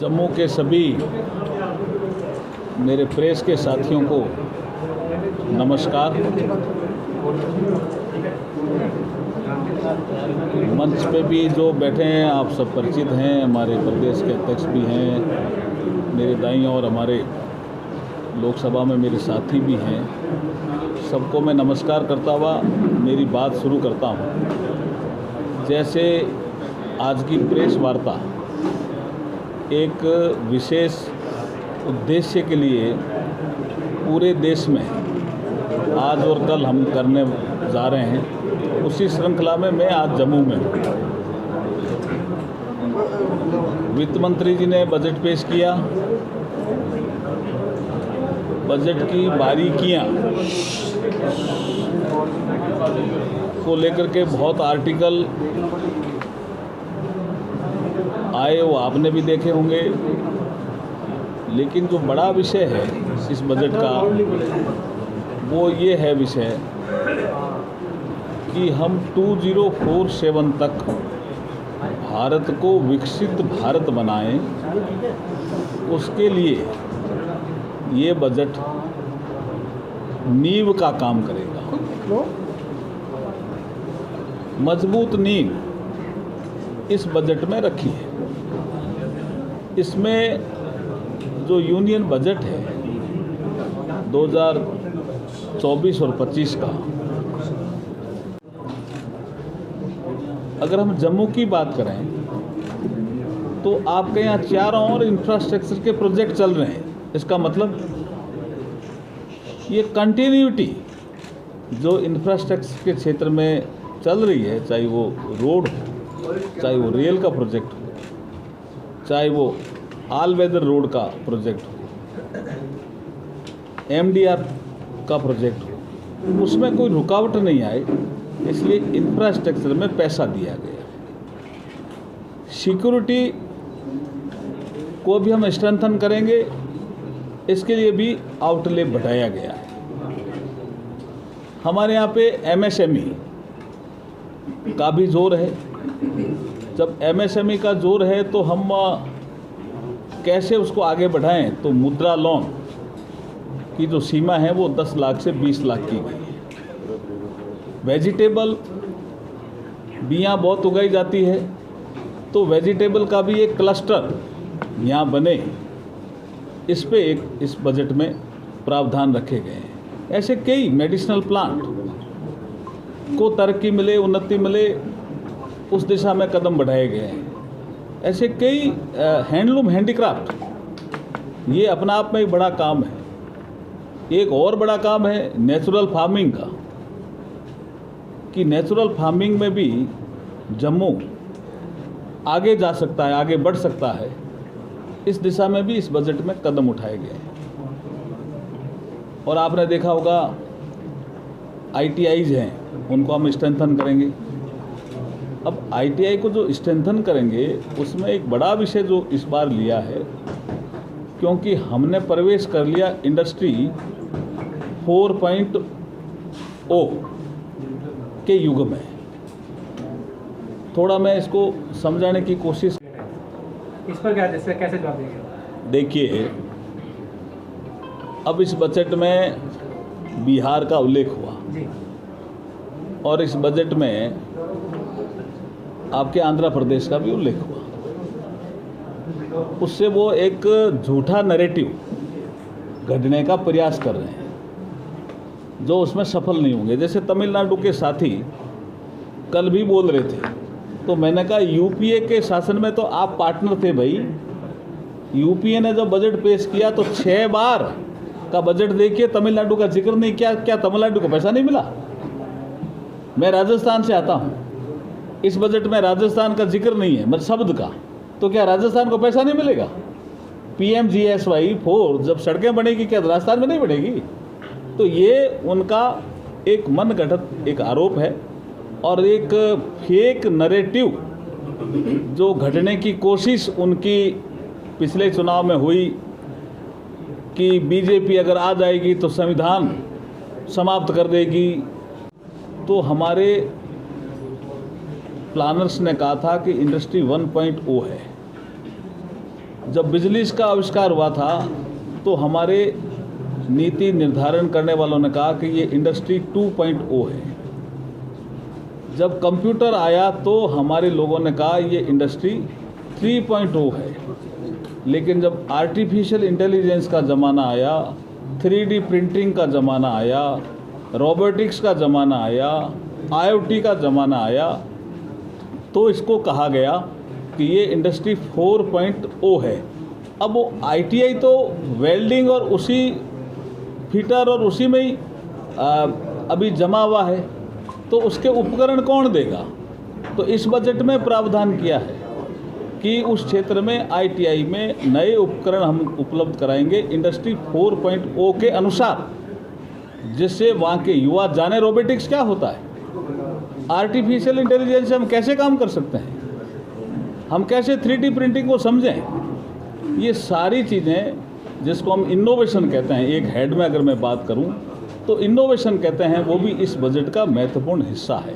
जम्मू के सभी मेरे प्रेस के साथियों को नमस्कार। मंच पे भी जो बैठे हैं आप सब परिचित हैं, हमारे प्रदेश के अध्यक्ष भी हैं, मेरे दाईं और हमारे लोकसभा में मेरे साथी भी हैं। सबको मैं नमस्कार करता हुआ मेरी बात शुरू करता हूँ। जैसे आज की प्रेस वार्ता एक विशेष उद्देश्य के लिए पूरे देश में आज और कल हम करने जा रहे हैं, उसी श्रृंखला में मैं आज जम्मू में हूँ। वित्त मंत्री जी ने बजट पेश किया। बजट की बारीकियां को लेकर के बहुत आर्टिकल आए, वो आपने भी देखे होंगे। लेकिन जो बड़ा विषय है इस बजट का वो ये है विषय कि हम 2047 तक भारत को विकसित भारत बनाएं। उसके लिए ये बजट नींव का काम करेगा। मजबूत नींव इस बजट में रखी है। इसमें जो यूनियन बजट है 2024 और 25 का, अगर हम जम्मू की बात करें तो आपके यहाँ चारों ओर इंफ्रास्ट्रक्चर के प्रोजेक्ट चल रहे हैं। इसका मतलब ये कंटिन्यूटी जो इंफ्रास्ट्रक्चर के क्षेत्र में चल रही है, चाहे वो रोड हो, चाहे वो रेल का प्रोजेक्ट हो, चाहे वो ऑल वेदर रोड का प्रोजेक्ट हो, एमडीआर का प्रोजेक्ट हो, उसमें कोई रुकावट नहीं आए, इसलिए इंफ्रास्ट्रक्चर में पैसा दिया गया। सिक्योरिटी को भी हम स्ट्रेंथन करेंगे, इसके लिए भी आउटले बढ़ाया गया है। हमारे यहाँ पे एमएसएमई का भी जोर है। जब एमएसएमई का जोर है तो हम कैसे उसको आगे बढ़ाएं, तो मुद्रा लोन की जो सीमा है वो 10 लाख से 20 लाख की गई है। वेजिटेबल बियाँ बहुत उगाई जाती है, तो वेजिटेबल का भी एक क्लस्टर यहाँ बने, इस पे इस बजट में प्रावधान रखे गए हैं। ऐसे कई मेडिसिनल प्लांट को तरक्की मिले, उन्नति मिले, उस दिशा में कदम बढ़ाए गए हैं। ऐसे कई हैंडलूम हैंडीक्राफ्ट, ये अपना आप में एक बड़ा काम है। एक और बड़ा काम है नेचुरल फार्मिंग का, कि नेचुरल फार्मिंग में भी जम्मू आगे जा सकता है, आगे बढ़ सकता है। इस दिशा में भी इस बजट में कदम उठाए गए हैं। और आपने देखा होगा आईटीआईज हैं, उनको हम स्ट्रेंथन करेंगे। अब आईटीआई को जो स्ट्रेंथन करेंगे उसमें एक बड़ा विषय जो इस बार लिया है, क्योंकि हमने प्रवेश कर लिया इंडस्ट्री 4.0 के युग में। थोड़ा मैं इसको समझाने की कोशिश, इस पर क्या कैसे जवाब देंगे? देखिए, अब इस बजट में बिहार का उल्लेख हुआ जी, और इस बजट में आपके आंध्र प्रदेश का भी उल्लेख हुआ। उससे वो एक झूठा नैरेटिव गढ़ने का प्रयास कर रहे हैं, जो उसमें सफल नहीं होंगे। जैसे तमिलनाडु के साथी कल भी बोल रहे थे, तो मैंने कहा यूपीए के शासन में तो आप पार्टनर थे भाई। यूपीए ने जब बजट पेश किया तो 6 बार का बजट देखिए, तमिलनाडु का जिक्र नहीं किया। क्या तमिलनाडु को पैसा नहीं मिला? मैं राजस्थान से आता हूँ, इस बजट में राजस्थान का जिक्र नहीं है, मतलब शब्द का, तो क्या राजस्थान को पैसा नहीं मिलेगा? PMGSY 4 जब सड़कें बनेगी, क्या राजस्थान में नहीं बनेगी? तो ये उनका एक मनगढ़ंत एक आरोप है और एक फेक नैरेटिव जो घटने की कोशिश उनकी पिछले चुनाव में हुई कि बीजेपी अगर आ जाएगी तो संविधान समाप्त कर देगी। तो हमारे प्लानर्स ने कहा था कि इंडस्ट्री 1.0 है, जब बिजली का आविष्कार हुआ था तो हमारे नीति निर्धारण करने वालों ने कहा कि ये इंडस्ट्री 2.0 है। जब कंप्यूटर आया तो हमारे लोगों ने कहा ये इंडस्ट्री 3.0 है। लेकिन जब आर्टिफिशियल इंटेलिजेंस का ज़माना आया, 3D प्रिंटिंग का ज़माना आया, रोबोटिक्स का ज़माना आया, IoT का ज़माना आया, तो इसको कहा गया कि ये इंडस्ट्री 4.0 है। अब वो ITI तो वेल्डिंग और उसी फिटर और उसी में ही अभी जमा हुआ है, तो उसके उपकरण कौन देगा? तो इस बजट में प्रावधान किया है कि उस क्षेत्र में ITI में नए उपकरण हम उपलब्ध कराएंगे इंडस्ट्री 4.0 के अनुसार, जिससे वहाँ के युवा जाने रोबोटिक्स क्या होता है, आर्टिफिशियल इंटेलिजेंस से हम कैसे काम कर सकते हैं, हम कैसे 3D प्रिंटिंग को समझें। ये सारी चीज़ें जिसको हम इनोवेशन कहते हैं, एक हेड में अगर मैं बात करूं तो इनोवेशन कहते हैं, वो भी इस बजट का महत्वपूर्ण हिस्सा है।